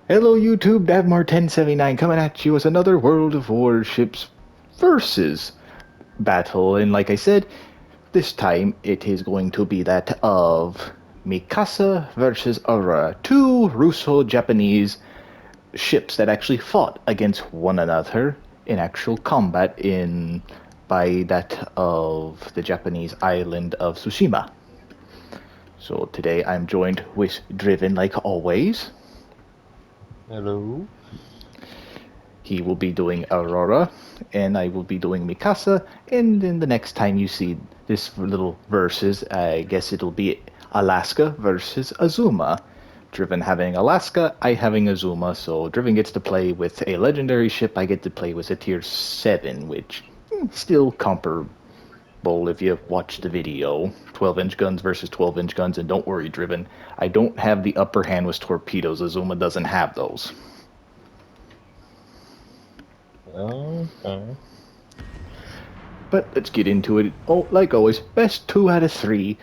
Hello YouTube, Davmar1079 coming at you with another World of Warships versus battle, and like I said, this time it is going to be that of Mikasa versus Avrora, two Russo-Japanese ships that actually fought against one another in actual combat in by that of the Japanese island of Tsushima. So today I'm joined with Driven like always. Hello. He will be doing Aurora, and I will be doing Mikasa. And then the next time you see this little versus, I guess it'll be Alaska versus Azuma. Driven having Alaska, I having Azuma, so Driven gets to play with a legendary ship, I get to play with a tier 7, which still comparable if you watch the video. 12-inch guns versus 12-inch guns, and don't worry, Driven, I don't have the upper hand with torpedoes. Azuma doesn't have those. Okay. But let's get into it. Oh, like always, best 2 out of 3.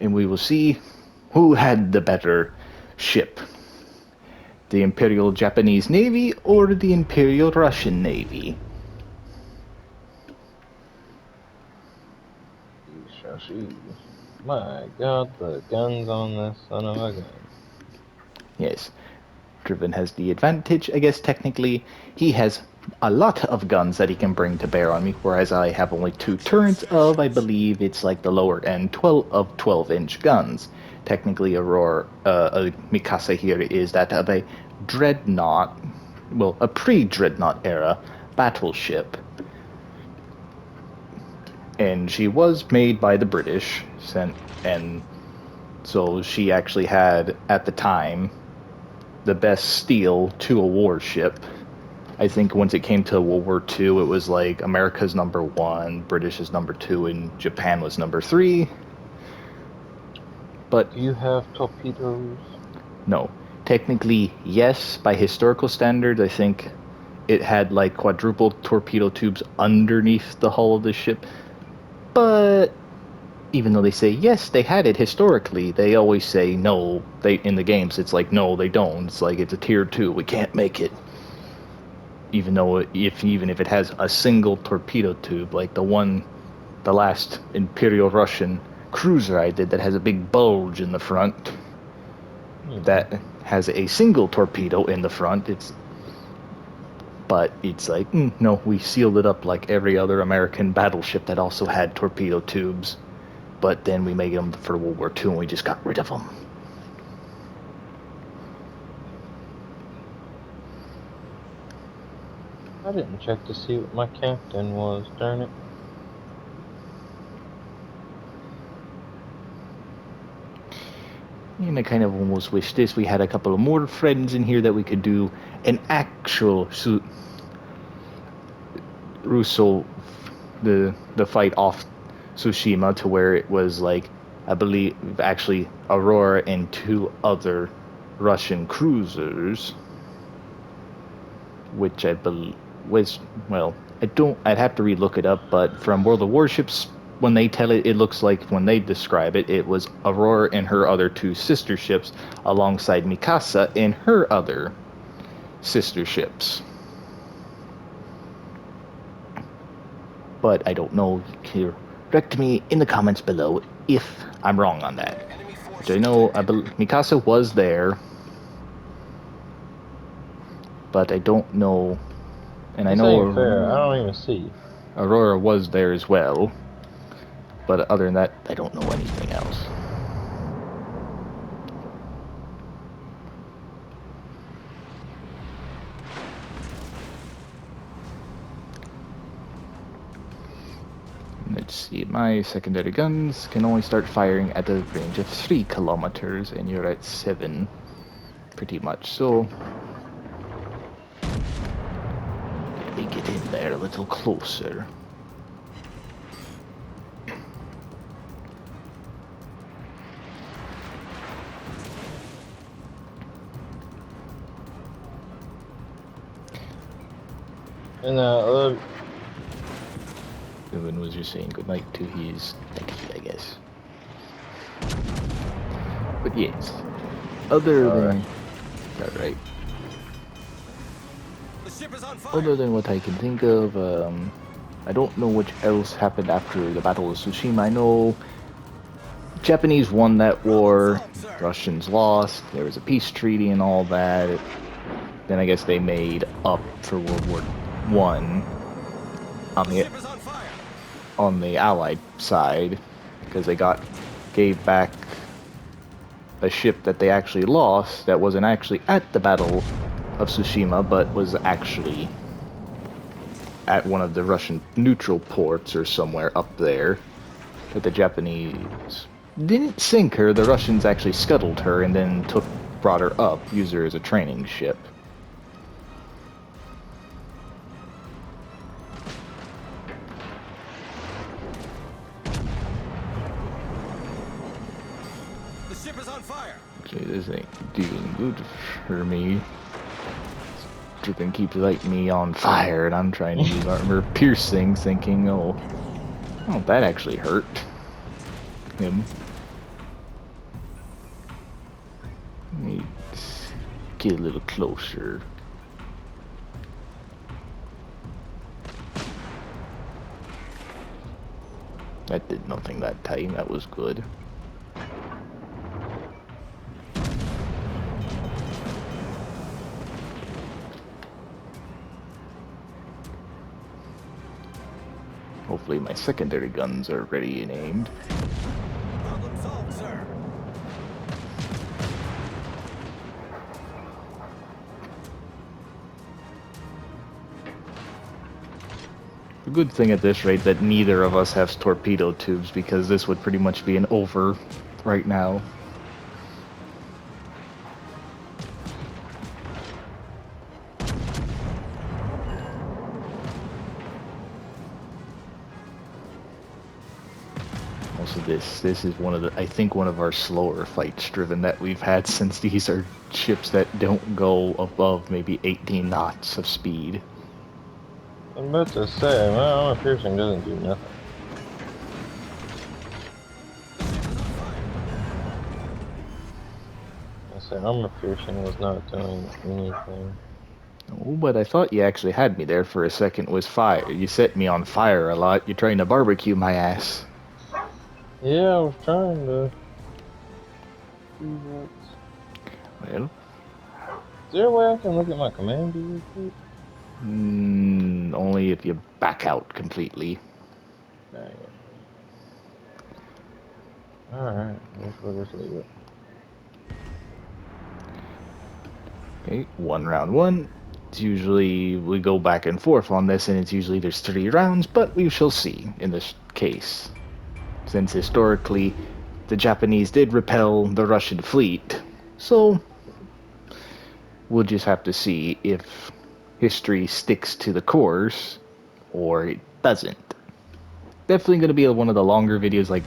And we will see who had the better ship. The Imperial Japanese Navy or the Imperial Russian Navy. We shall see. My god, the guns on this son of a gun. Yes, Driven has the advantage. I guess technically he has a lot of guns that he can bring to bear on me, whereas I have only 2 turrets of, I believe it's like the lower end 12-inch guns. Technically, Aurora, Mikasa here is that of a dreadnought, well, a pre-dreadnought era battleship, and she was made by the British, and so she actually had at the time the best steel to a warship. I think once it came to World War II, it was like America's number 1, British is number 2, and Japan was number 3. But Do you have torpedoes? no, technically yes. By historical standards, I think it had like quadruple torpedo tubes underneath the hull of the ship. But even though they say yes, they had it historically, they always say no. They in the games, it's like no, they don't. It's like it's a tier 2. We can't make it. Even though even if it has a single torpedo tube, like the last Imperial Russian cruiser I did that has a big bulge in the front, that has a single torpedo in the front. But it's like no, we sealed it up like every other American battleship that also had torpedo tubes. But then we made them for World War II, and we just got rid of them. I didn't check to see what my captain was, darn it. And I kind of almost wish we had a couple of more friends in here that we could do an actual Russo, the fight off Tsushima, to where it was like, I believe actually Aurora and 2 other Russian cruisers, which I believe was, well, I'd have to relook it up, but from World of Warships, when they tell it, it looks like when they describe it, it was Aurora and her other 2 sister ships alongside Mikasa and her other sister ships. But I don't know. Correct me in the comments below if I'm wrong on that. Which I know Mikasa was there, but I don't know. And I This know ain't fair. I don't even see. Aurora was there as well. But other than that, I don't know anything else. Let's see, my secondary guns can only start firing at a range of 3 kilometers, and you're at 7, pretty much. So, let me get in there a little closer. And When was you saying goodnight to his daddy, I guess. But yes, other sorry. than Alright. The ship is on fire. Other than what I can think of, I don't know what else happened after the Battle of Tsushima. I know Japanese won that war, Russians lost, there was a peace treaty and all that. Then I guess they made up for World War One on the Allied side, because they gave back a ship that they actually lost that wasn't actually at the Battle of Tsushima, but was actually at one of the Russian neutral ports or somewhere up there. But the Japanese didn't sink her. The Russians actually scuttled her and then brought her up, used her as a training ship. The ship is on fire. Okay, this ain't doing good for me. Drippin keeps lighting me on fire, and I'm trying to use armor piercing, thinking, oh, that actually hurt him. Let me get a little closer. That did nothing that time. That was good. Hopefully my secondary guns are ready and aimed. Problem solved, sir. The good thing at this rate that neither of us has torpedo tubes, because this would pretty much be an over right now. Also, this is I think one of our slower fights driven that we've had, since these are ships that don't go above maybe 18 knots of speed. I'm about to say, my armor piercing doesn't do nothing. I said armor piercing was not doing anything. Oh, but I thought you actually had me there for a second with fire. You set me on fire a lot. You're trying to barbecue my ass. Yeah, I was trying to do that. Well, Is there a way I can look at my command view real quick? only if you back out completely. Dang it. Alright, we'll just leave it. Okay, 1 round 1. It's usually, we go back and forth on this, and it's usually there's 3 rounds, but we shall see in this case. Since historically, the Japanese did repel the Russian fleet, so we'll just have to see if history sticks to the course or it doesn't. Definitely going to be one of the longer videos,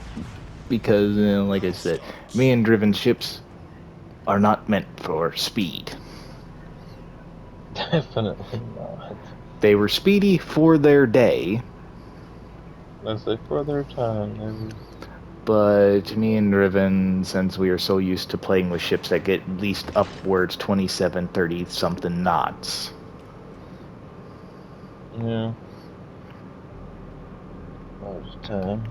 because, like I said, man-driven ships are not meant for speed. Definitely not. They were speedy for their day. Let's say for their time, But man-driven, since we are so used to playing with ships that get at least upwards 27, 30 something knots. Yeah. Most time.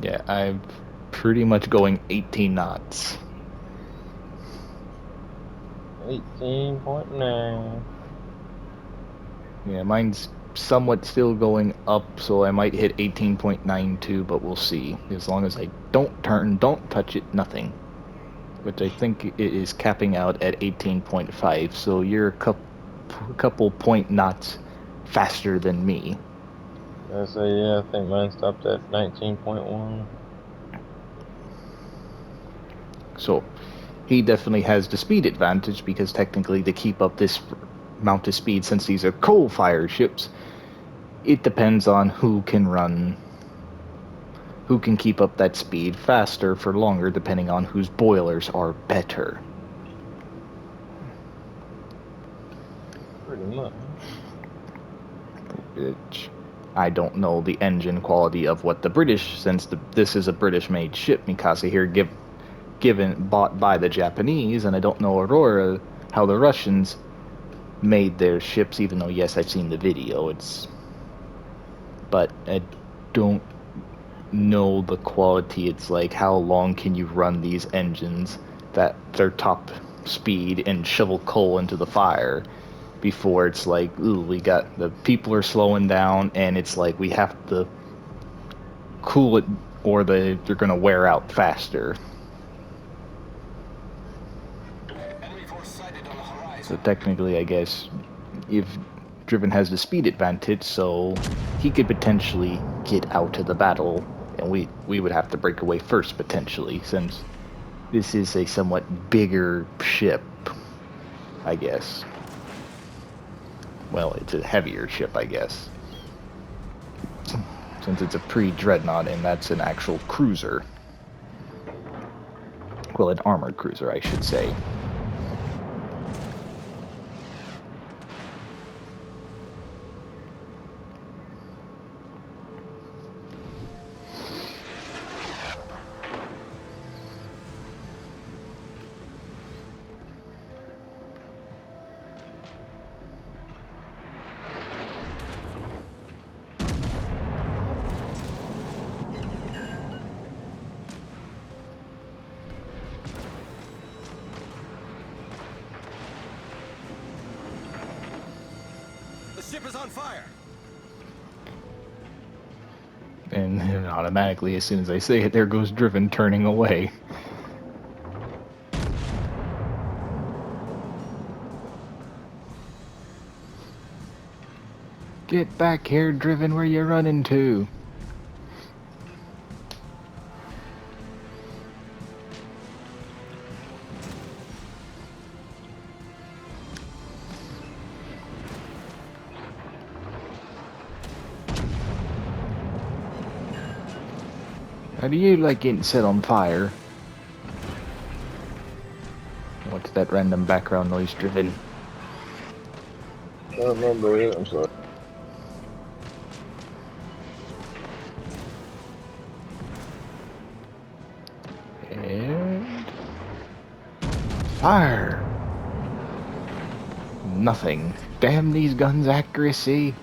Yeah, I'm pretty much going 18 knots. 18.9. Yeah, mine's somewhat still going up, so I might hit 18.92, but we'll see. As long as I don't touch it, nothing. Which I think it is capping out at 18.5, so you're a couple point knots faster than me. I say, yeah, I think mine stopped at 19.1. So he definitely has the speed advantage, because technically to keep up this amount of speed, since these are coal-fired ships, it depends on who can keep up that speed faster for longer, depending on whose boilers are better. Pretty much. Which I don't know the engine quality of what the British, since this is a British-made ship, Mikasa here, bought by the Japanese, and I don't know Aurora, how the Russians made their ships, even though, yes, I've seen the video, but I don't know the quality. It's like, how long can you run these engines that their top speed and shovel coal into the fire before it's like, ooh, we got, the people are slowing down, and it's like, we have to cool it or they're gonna wear out faster. So technically, I guess, if Driven has the speed advantage, so he could potentially get out of the battle, and we would have to break away first, potentially, since this is a somewhat bigger ship, I guess. Well, it's a heavier ship, I guess. Since it's a pre-dreadnought, and that's an actual cruiser. Well, an armored cruiser, I should say. The ship is on fire. And automatically, as soon as I say it, there goes Driven turning away. Get back here, Driven, where you running to? How do you like getting set on fire? What's that random background noise, Driven? I don't remember it. I'm sorry. And fire! Nothing. Damn these guns' accuracy.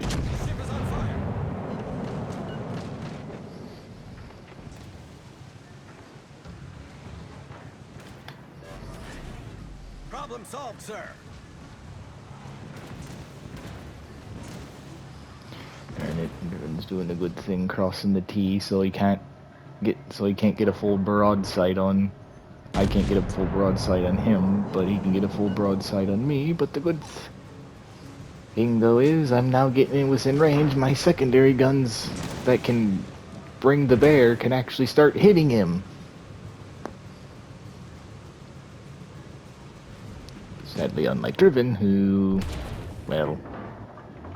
The ship is on fire. Problem solved, sir. And Driven's doing a good thing, crossing the T, so he can't get a full broadside on. I can't get a full broadside on him, but he can get a full broadside on me. But the good thing, though, is I'm now getting within range. My secondary guns that can bring the bear can actually start hitting him. Sadly, unlike Driven, who, well,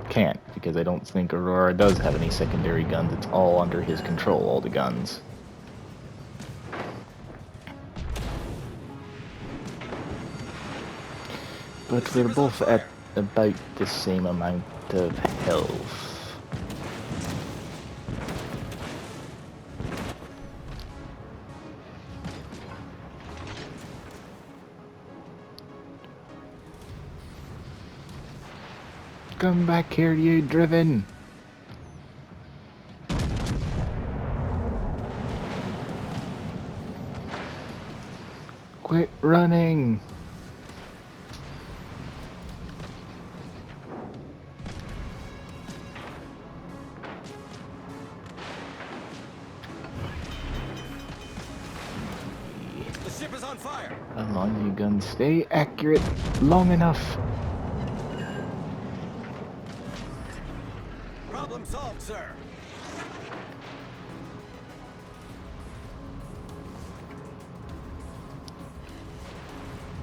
can't, because I don't think Aurora does have any secondary guns. It's all under his control, all the guns. But we're both at about the same amount of health. Come back here, you Driven! Quit running! The ship is on fire. Come on, you guns, stay accurate long enough. Problem solved, sir.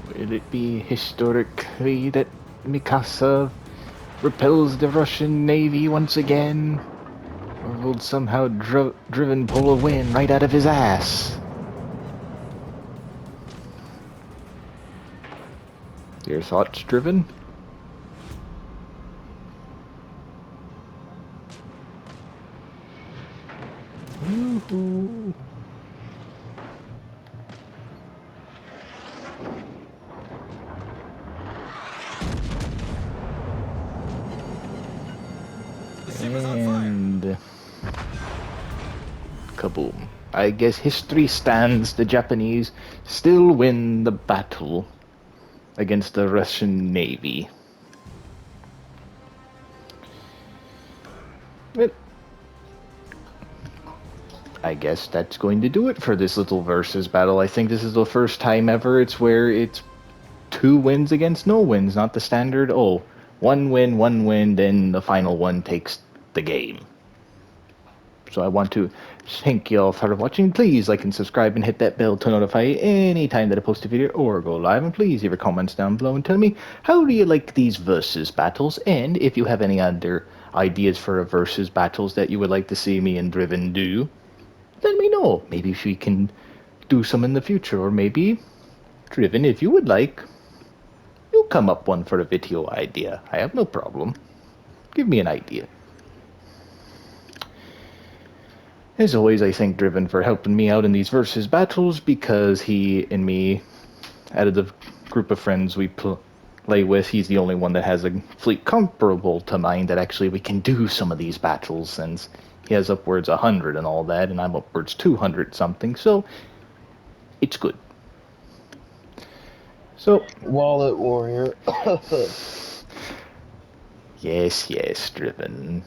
Will it be historically that Mikasa repels the Russian Navy once again, or will somehow Driven pull a win right out of his ass. Your thoughts, Driven? Woohoo. The ship is on fire. And kaboom. I guess history stands. The Japanese still win the battle against the Russian Navy. But I guess that's going to do it for this little versus battle. I think this is the first time ever it's where it's 2 wins against no wins, not the standard, oh, 1 win, then the final one takes the game. So I want to thank you all for watching. Please like and subscribe and hit that bell to notify you anytime that I post a video or go live. And please leave your comments down below and tell me, how do you like these versus battles? And if you have any other ideas for a versus battles that you would like to see me and Driven do, let me know. Maybe we can do some in the future, or maybe, Driven, if you would like, you come up one for a video idea. I have no problem. Give me an idea. As always, I thank Driven for helping me out in these versus battles, because he and me, out of the group of friends we play with, he's the only one that has a fleet comparable to mine that actually we can do some of these battles, since he has upwards 100 and all that, and I'm upwards 200 something, so it's good. So, Wallet warrior. yes, Driven.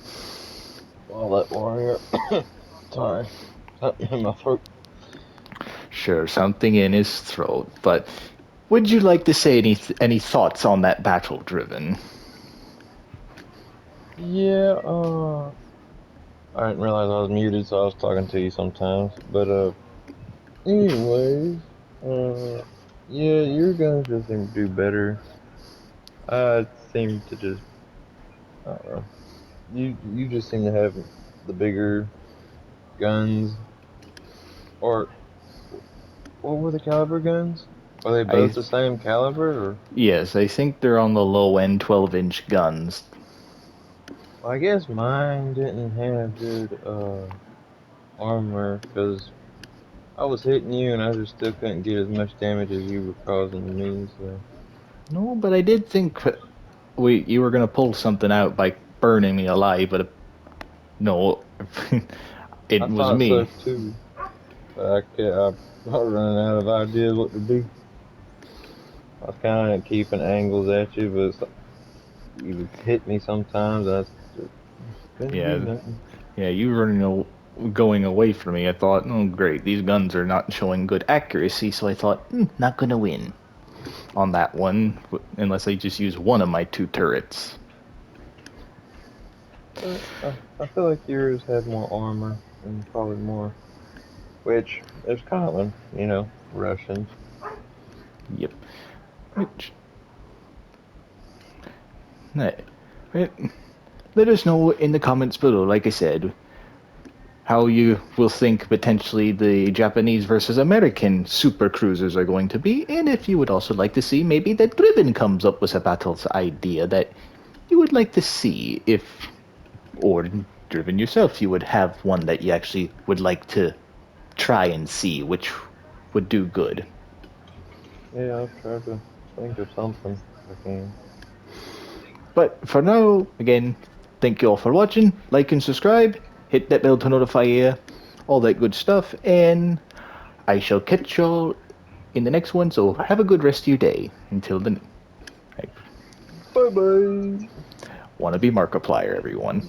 Wallet warrior. Sorry. Something in my throat. Sure, something in his throat, but would you like to say any thoughts on that battle, Driven? Yeah, I didn't realize I was muted, so I was talking to you sometimes. But, anyways, yeah, your guns just seem to do better. I seem to just, I don't know. You just seem to have the bigger guns. Or, what were the caliber guns? Are they both the same caliber, or? Yes, I think they're on the low end 12-inch guns. Well, I guess mine didn't have good, armor, because I was hitting you and I just still couldn't get as much damage as you were causing to me, so. No, but I did think you were gonna pull something out by burning me alive, but no, it I was thought so me. too, but I was running out of ideas what to do. I was kind of keeping angles at you, but you would hit me sometimes, and I just couldn't do Yeah, nothing. yeah, you were going away from me. I thought, oh great, these guns are not showing good accuracy, so I thought, not gonna win on that one, unless I just use one of my 2 turrets. But I feel like yours had more armor and probably more, which is common, Russians. Yep. Which, right. Let us know in the comments below, like I said, how you will think potentially the Japanese versus American super cruisers are going to be, and if you would also like to see maybe that Driven comes up with a battles idea that you would like to see, or Driven yourself, you would have one that you actually would like to try and see, which would do good. Yeah, I'll try to think of something if I can. But for now, again, thank you all for watching. Like and subscribe. Hit that bell to notify you. All that good stuff. And I shall catch y'all in the next one. So have a good rest of your day. Until then. Bye bye. Wanna be Markiplier, everyone.